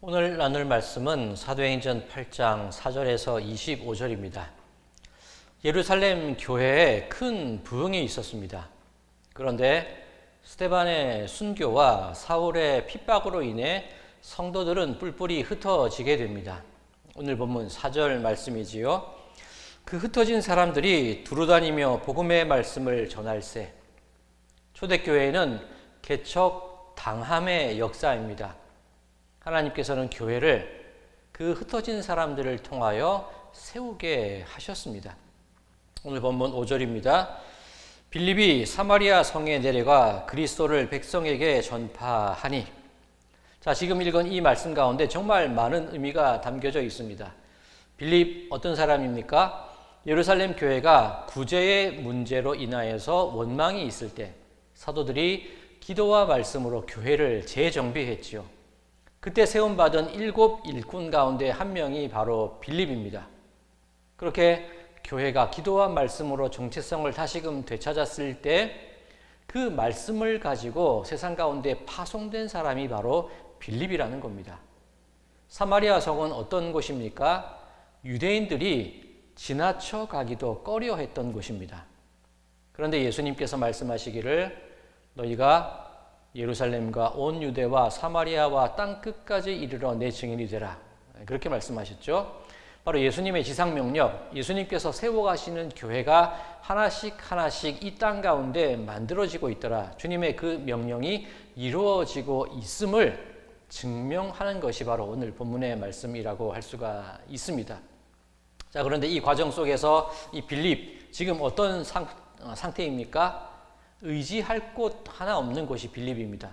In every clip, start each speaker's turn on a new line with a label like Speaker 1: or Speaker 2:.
Speaker 1: 오늘 나눌 말씀은 사도행전 8장 4절에서 25절입니다. 예루살렘 교회에 큰 부흥이 있었습니다. 그런데 스데반의 순교와 사울의 핍박으로 인해 성도들은 뿔뿔이 흩어지게 됩니다. 오늘 본문 4절 말씀이지요. 그 흩어진 사람들이 두루다니며 복음의 말씀을 전할세. 초대교회는 개척 당함의 역사입니다. 하나님께서는 교회를 그 흩어진 사람들을 통하여 세우게 하셨습니다. 오늘 본문 5절입니다. 빌립이 사마리아 성에 내려가 그리스도를 백성에게 전파하니. 자, 지금 읽은 이 말씀 가운데 정말 많은 의미가 담겨져 있습니다. 빌립 어떤 사람입니까? 예루살렘 교회가 구제의 문제로 인하여서 원망이 있을 때 사도들이 기도와 말씀으로 교회를 재정비했지요. 그때 세움받은 7 일꾼 가운데 한 명이 바로 빌립입니다. 그렇게 교회가 기도와 말씀으로 정체성을 다시금 되찾았을 때 그 말씀을 가지고 세상 가운데 파송된 사람이 바로 빌립이라는 겁니다. 사마리아 성은 어떤 곳입니까? 유대인들이 지나쳐 가기도 꺼려했던 곳입니다. 그런데 예수님께서 말씀하시기를 너희가 예루살렘과 온 유대와 사마리아와 땅 끝까지 이르러 내 증인이 되라. 그렇게 말씀하셨죠. 바로 예수님의 지상명령, 예수님께서 세워가시는 교회가 하나씩 이 땅 가운데 만들어지고 있더라. 주님의 그 명령이 이루어지고 있음을 증명하는 것이 바로 오늘 본문의 말씀이라고 할 수가 있습니다. 자, 그런데 이 과정 속에서 이 빌립, 지금 어떤 상태입니까? 의지할 곳 하나 없는 곳이 빌립입니다.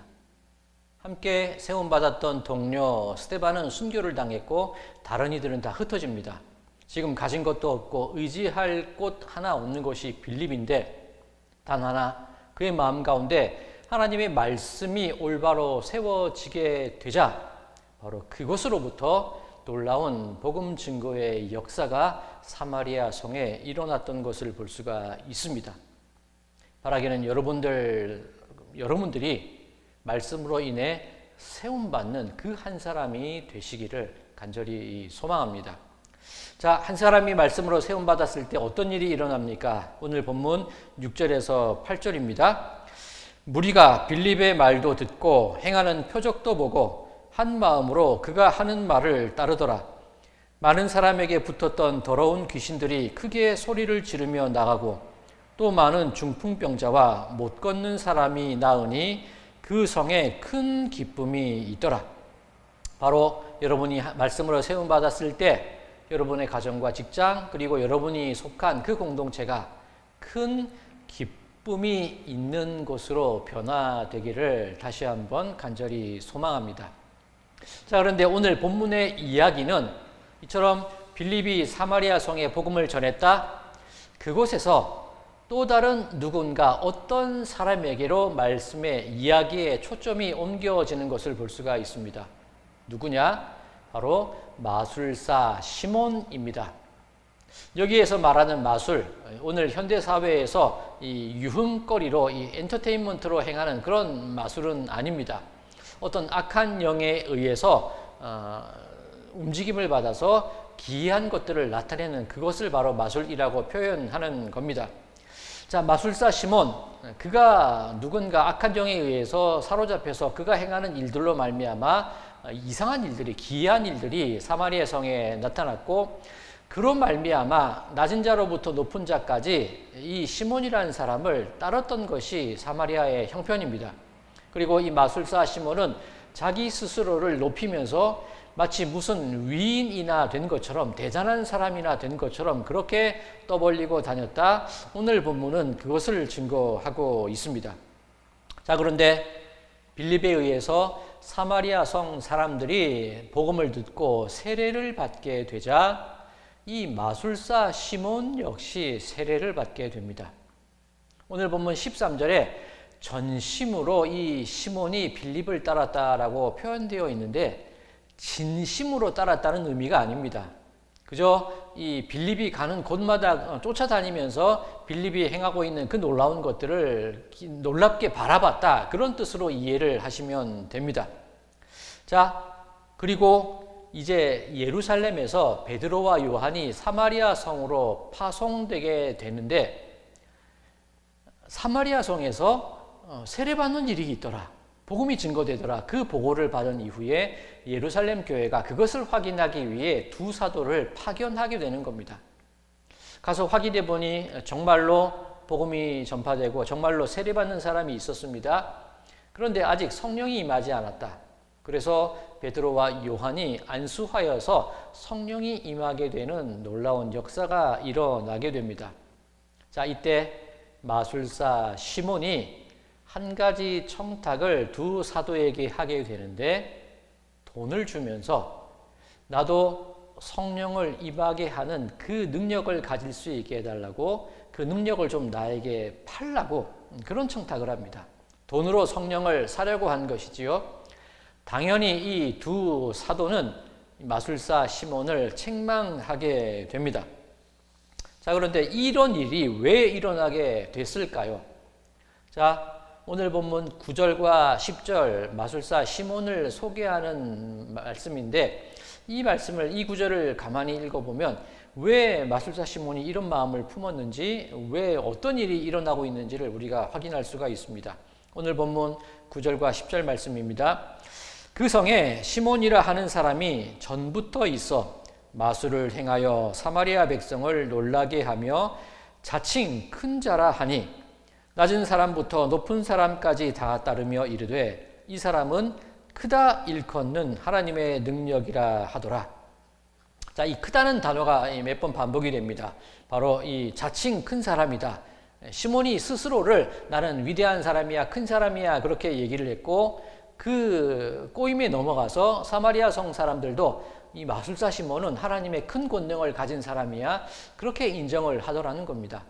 Speaker 1: 함께 세움받았던 동료 스데반은 순교를 당했고 다른 이들은 다 흩어집니다. 지금 가진 것도 없고 의지할 곳 하나 없는 곳이 빌립인데 단 하나 그의 마음 가운데 하나님의 말씀이 올바로 세워지게 되자 바로 그곳으로부터 놀라운 복음 증거의 역사가 사마리아 성에 일어났던 것을 볼 수가 있습니다. 바라기는 여러분들이 말씀으로 인해 세움받는 그 한 사람이 되시기를 간절히 소망합니다. 자, 한 사람이 말씀으로 세움받았을 때 어떤 일이 일어납니까? 오늘 본문 6절에서 8절입니다. 무리가 빌립의 말도 듣고 행하는 표적도 보고 한 마음으로 그가 하는 말을 따르더라. 많은 사람에게 붙었던 더러운 귀신들이 크게 소리를 지르며 나가고 또 많은 중풍병자와 못 걷는 사람이 나으니 그 성에 큰 기쁨이 있더라. 바로 여러분이 말씀으로 세움받았을 때 여러분의 가정과 직장 그리고 여러분이 속한 그 공동체가 큰 기쁨이 있는 곳으로 변화되기를 다시 한번 간절히 소망합니다. 자, 그런데 오늘 본문의 이야기는 이처럼 빌립이 사마리아 성에 복음을 전했다. 그곳에서 또 다른 누군가 어떤 사람에게로 말씀의 이야기의 초점이 옮겨지는 것을 볼 수가 있습니다. 누구냐? 바로 마술사 시몬입니다. 여기에서 말하는 마술, 오늘 현대사회에서 이 유흥거리로 이 엔터테인먼트로 행하는 그런 마술은 아닙니다. 어떤 악한 영에 의해서 움직임을 받아서 기이한 것들을 나타내는 그것을 바로 마술이라고 표현하는 겁니다. 자, 마술사 시몬, 그가 누군가 악한 영에 의해서 사로잡혀서 그가 행하는 일들로 말미암아 이상한 일들이, 기이한 일들이 사마리아 성에 나타났고 그로 말미암아 낮은 자로부터 높은 자까지 이 시몬이라는 사람을 따랐던 것이 사마리아의 형편입니다. 그리고 이 마술사 시몬은 자기 스스로를 높이면서 마치 무슨 위인이나 된 것처럼 대단한 사람이나 된 것처럼 그렇게 떠벌리고 다녔다. 오늘 본문은 그것을 증거하고 있습니다. 자, 그런데 빌립에 의해서 사마리아 성 사람들이 복음을 듣고 세례를 받게 되자 이 마술사 시몬 역시 세례를 받게 됩니다. 오늘 본문 13절에 전심으로 이 시몬이 빌립을 따랐다라고 표현되어 있는데 진심으로 따랐다는 의미가 아닙니다. 그저 이 빌립이 가는 곳마다 쫓아다니면서 빌립이 행하고 있는 그 놀라운 것들을 놀랍게 바라봤다. 그런 뜻으로 이해를 하시면 됩니다. 자, 그리고 이제 예루살렘에서 베드로와 요한이 사마리아 성으로 파송되게 되는데 사마리아 성에서 세례받는 일이 있더라. 복음이 증거되더라. 그 보고를 받은 이후에 예루살렘 교회가 그것을 확인하기 위해 두 사도를 파견하게 되는 겁니다. 가서 확인해 보니 정말로 복음이 전파되고 정말로 세례받는 사람이 있었습니다. 그런데 아직 성령이 임하지 않았다. 그래서 베드로와 요한이 안수하여서 성령이 임하게 되는 놀라운 역사가 일어나게 됩니다. 자, 이때 마술사 시몬이 한 가지 청탁을 두 사도에게 하게 되는데 돈을 주면서 나도 성령을 임하게 하는 그 능력을 가질 수 있게 해달라고 그 능력을 좀 나에게 팔라고 그런 청탁을 합니다. 돈으로 성령을 사려고 한 것이지요. 당연히 이 두 사도는 마술사 시몬을 책망하게 됩니다. 자, 그런데 이런 일이 왜 일어나게 됐을까요? 자, 오늘 본문 9절과 10절 마술사 시몬을 소개하는 말씀인데 이 구절을 가만히 읽어보면 왜 마술사 시몬이 이런 마음을 품었는지, 왜 어떤 일이 일어나고 있는지를 우리가 확인할 수가 있습니다. 오늘 본문 9절과 10절 말씀입니다. 그 성에 시몬이라 하는 사람이 전부터 있어 마술을 행하여 사마리아 백성을 놀라게 하며 자칭 큰 자라 하니 낮은 사람부터 높은 사람까지 다 따르며 이르되 이 사람은 크다 일컫는 하나님의 능력이라 하더라. 자, 이 크다는 단어가 몇 번 반복이 됩니다. 바로 이 자칭 큰 사람이다. 시몬이 스스로를 나는 위대한 사람이야, 큰 사람이야 그렇게 얘기를 했고 그 꼬임에 넘어가서 사마리아 성 사람들도 이 마술사 시몬은 하나님의 큰 권능을 가진 사람이야 그렇게 인정을 하더라는 겁니다.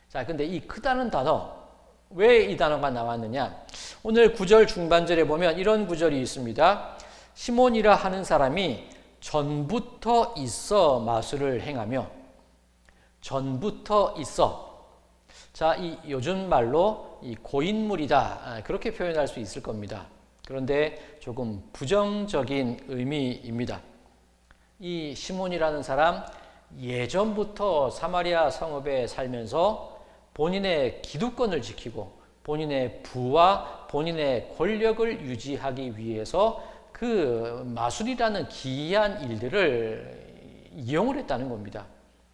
Speaker 1: 자, 근데 이 크다는 단어, 왜 이 단어가 나왔느냐? 오늘 9절 중반절에 보면 이런 구절이 있습니다. 시몬이라 하는 사람이 전부터 있어 마술을 행하며, 전부터 있어. 자, 이 요즘 말로 이 고인물이다 그렇게 표현할 수 있을 겁니다. 그런데 조금 부정적인 의미입니다. 이 시몬이라는 사람 예전부터 사마리아 성읍에 살면서 본인의 기득권을 지키고 본인의 부와 본인의 권력을 유지하기 위해서 그 마술이라는 기이한 일들을 이용을 했다는 겁니다.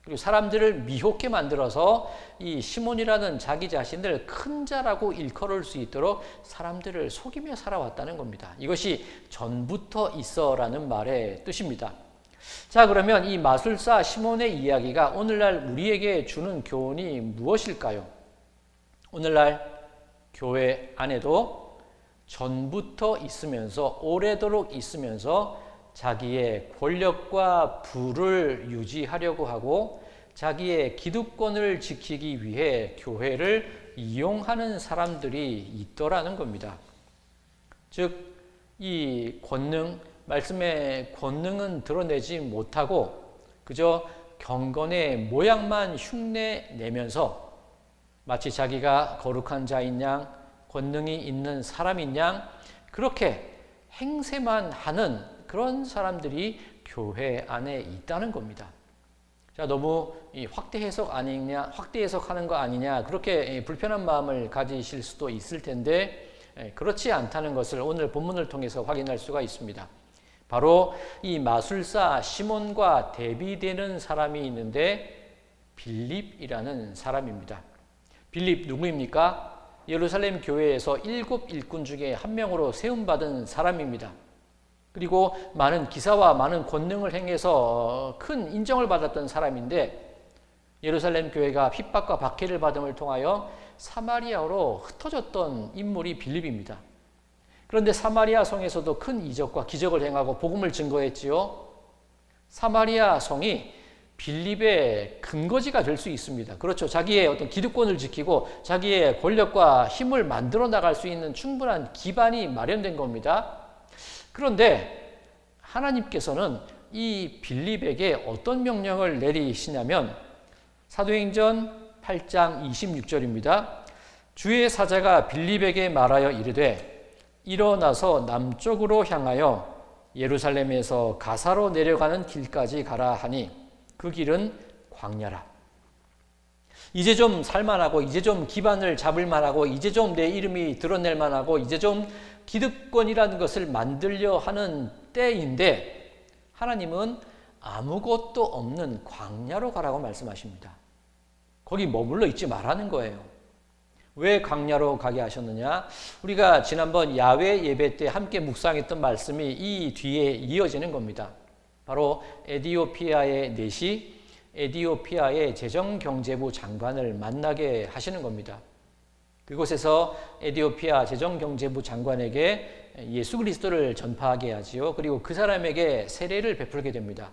Speaker 1: 그리고 사람들을 미혹게 만들어서 이 시몬이라는 자기 자신을 큰 자라고 일컬을 수 있도록 사람들을 속이며 살아왔다는 겁니다. 이것이 전부터 있어라는 말의 뜻입니다. 자, 그러면 이 마술사 시몬의 이야기가 오늘날 우리에게 주는 교훈이 무엇일까요? 오늘날 교회 안에도 전부터 있으면서 오래도록 있으면서 자기의 권력과 부를 유지하려고 하고 자기의 기득권을 지키기 위해 교회를 이용하는 사람들이 있더라는 겁니다. 즉, 이 권능, 말씀의 권능은 드러내지 못하고 그저 경건의 모양만 흉내내면서 마치 자기가 거룩한 자인 양, 권능이 있는 사람인 양 그렇게 행세만 하는 그런 사람들이 교회 안에 있다는 겁니다. 자, 너무 확대 해석 아니냐, 확대 해석하는 거 아니냐 그렇게 불편한 마음을 가지실 수도 있을 텐데 그렇지 않다는 것을 오늘 본문을 통해서 확인할 수가 있습니다. 바로 이 마술사 시몬과 대비되는 사람이 있는데 빌립이라는 사람입니다. 빌립 누구입니까? 예루살렘 교회에서 7 일꾼 중에 한 명으로 세움받은 사람입니다. 그리고 많은 기사와 많은 권능을 행해서 큰 인정을 받았던 사람인데 예루살렘 교회가 핍박과 박해를 받음을 통하여 사마리아로 흩어졌던 인물이 빌립입니다. 그런데 사마리아 성에서도 큰 이적과 기적을 행하고 복음을 증거했지요. 사마리아 성이 빌립의 근거지가 될 수 있습니다. 그렇죠. 자기의 어떤 기득권을 지키고 자기의 권력과 힘을 만들어 나갈 수 있는 충분한 기반이 마련된 겁니다. 그런데 하나님께서는 이 빌립에게 어떤 명령을 내리시냐면 사도행전 8장 26절입니다. 주의 사자가 빌립에게 말하여 이르되 일어나서 남쪽으로 향하여 예루살렘에서 가사로 내려가는 길까지 가라 하니 그 길은 광야라. 이제 좀 살만하고 이제 좀 기반을 잡을 만하고 이제 좀 내 이름이 드러낼 만하고 이제 좀 기득권이라는 것을 만들려 하는 때인데 하나님은 아무것도 없는 광야로 가라고 말씀하십니다. 거기 머물러 있지 말라는 거예요. 왜 광야로 가게 하셨느냐? 우리가 지난번 야외 예배 때 함께 묵상했던 말씀이 이 뒤에 이어지는 겁니다. 바로 에디오피아의 내시, 에디오피아의 재정경제부 장관을 만나게 하시는 겁니다. 그곳에서 에디오피아 재정경제부 장관에게 예수 그리스도를 전파하게 하지요. 그리고 그 사람에게 세례를 베풀게 됩니다.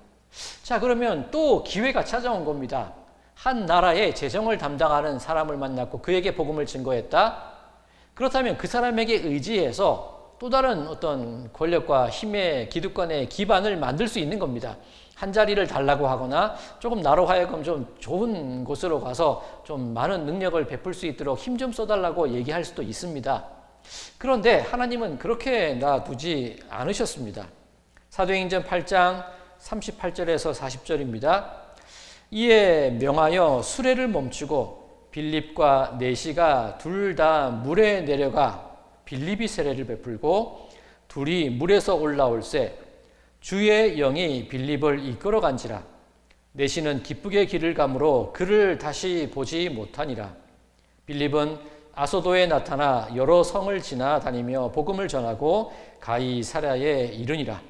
Speaker 1: 자, 그러면 또 기회가 찾아온 겁니다. 한 나라의 재정을 담당하는 사람을 만났고 그에게 복음을 증거했다. 그렇다면 그 사람에게 의지해서 또 다른 어떤 권력과 힘의 기득권의 기반을 만들 수 있는 겁니다. 한 자리를 달라고 하거나 조금 나로 하여금 좀 좋은 곳으로 가서 좀 많은 능력을 베풀 수 있도록 힘 좀 써달라고 얘기할 수도 있습니다. 그런데 하나님은 그렇게 놔두지 않으셨습니다. 사도행전 8장 38절에서 40절입니다. 이에 명하여 수레를 멈추고 빌립과 내시가 둘 다 물에 내려가 빌립이 세례를 베풀고 둘이 물에서 올라올새 주의 영이 빌립을 이끌어간지라. 내시는 기쁘게 길을 가므로 그를 다시 보지 못하니라. 빌립은 아소도에 나타나 여러 성을 지나다니며 복음을 전하고 가이사랴에 이르니라.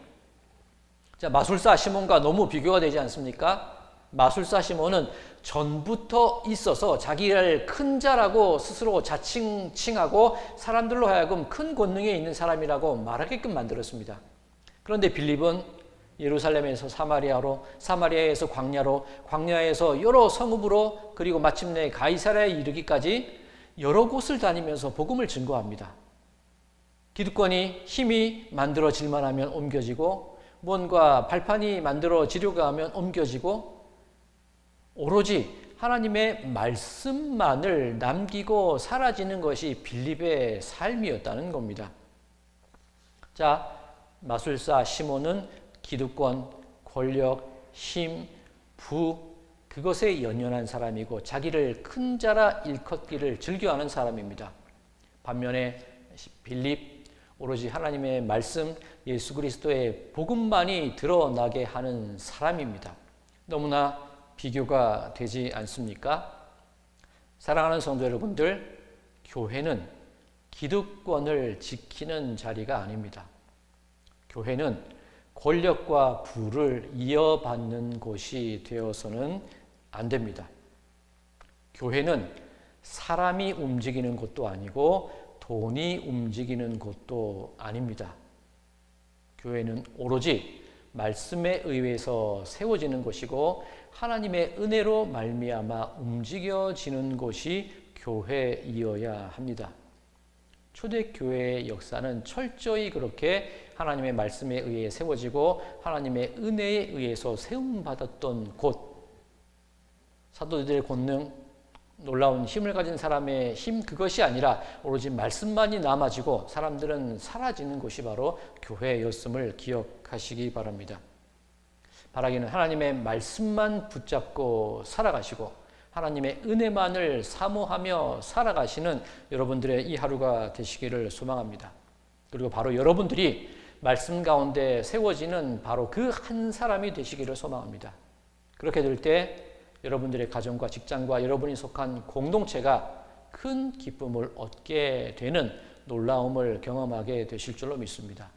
Speaker 1: 자, 마술사 시몬과 너무 비교가 되지 않습니까? 마술사 시몬은 전부터 있어서 자기를 큰 자라고 스스로 자칭하고 사람들로 하여금 큰 권능에 있는 사람이라고 말하게끔 만들었습니다. 그런데 빌립은 예루살렘에서 사마리아로, 사마리아에서 광야로, 광야에서 여러 성읍으로, 그리고 마침내 가이사랴에 이르기까지 여러 곳을 다니면서 복음을 증거합니다. 기득권이 힘이 만들어질만 하면 옮겨지고 뭔가 발판이 만들어지려고 하면 옮겨지고 오로지 하나님의 말씀만을 남기고 사라지는 것이 빌립의 삶이었다는 겁니다. 자, 마술사 시몬은 기득권, 권력, 힘, 부 그것에 연연한 사람이고 자기를 큰 자라 일컫기를 즐겨하는 사람입니다. 반면에 빌립 오로지 하나님의 말씀 예수 그리스도의 복음만이 드러나게 하는 사람입니다. 너무나 비교가 되지 않습니까? 사랑하는 성도 여러분들, 교회는 기득권을 지키는 자리가 아닙니다. 교회는 권력과 부를 이어받는 곳이 되어서는 안 됩니다. 교회는 사람이 움직이는 곳도 아니고 돈이 움직이는 곳도 아닙니다. 교회는 오로지 말씀에 의해서 세워지는 곳이고 하나님의 은혜로 말미암아 움직여지는 곳이 교회이어야 합니다. 초대교회의 역사는 철저히 그렇게 하나님의 말씀에 의해 세워지고 하나님의 은혜에 의해서 세움받았던 곳, 사도들의 권능, 놀라운 힘을 가진 사람의 힘 그것이 아니라 오로지 말씀만이 남아지고 사람들은 사라지는 곳이 바로 교회였음을 기억하시기 바랍니다. 바라기는 하나님의 말씀만 붙잡고 살아가시고 하나님의 은혜만을 사모하며 살아가시는 여러분들의 이 하루가 되시기를 소망합니다. 그리고 바로 여러분들이 말씀 가운데 세워지는 바로 그 한 사람이 되시기를 소망합니다. 그렇게 될 때 여러분들의 가정과 직장과 여러분이 속한 공동체가 큰 기쁨을 얻게 되는 놀라움을 경험하게 되실 줄로 믿습니다.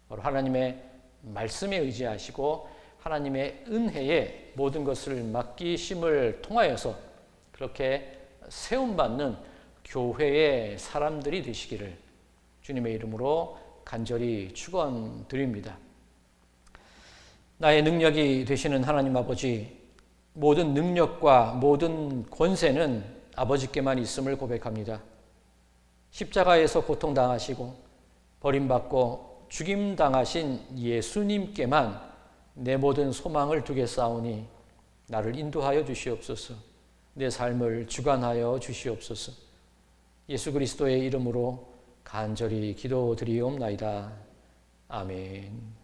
Speaker 1: 바로 하나님의 말씀에 의지하시고 하나님의 은혜에 모든 것을 맡기심을 통하여서 그렇게 세움받는 교회의 사람들이 되시기를 주님의 이름으로 간절히 축원드립니다. 나의 능력이 되시는 하나님 아버지, 모든 능력과 모든 권세는 아버지께만 있음을 고백합니다. 십자가에서 고통당하시고 버림받고 죽임당하신 예수님께만 내 모든 소망을 두겠사오니 나를 인도하여 주시옵소서. 내 삶을 주관하여 주시옵소서. 예수 그리스도의 이름으로 간절히 기도드리옵나이다. 아멘.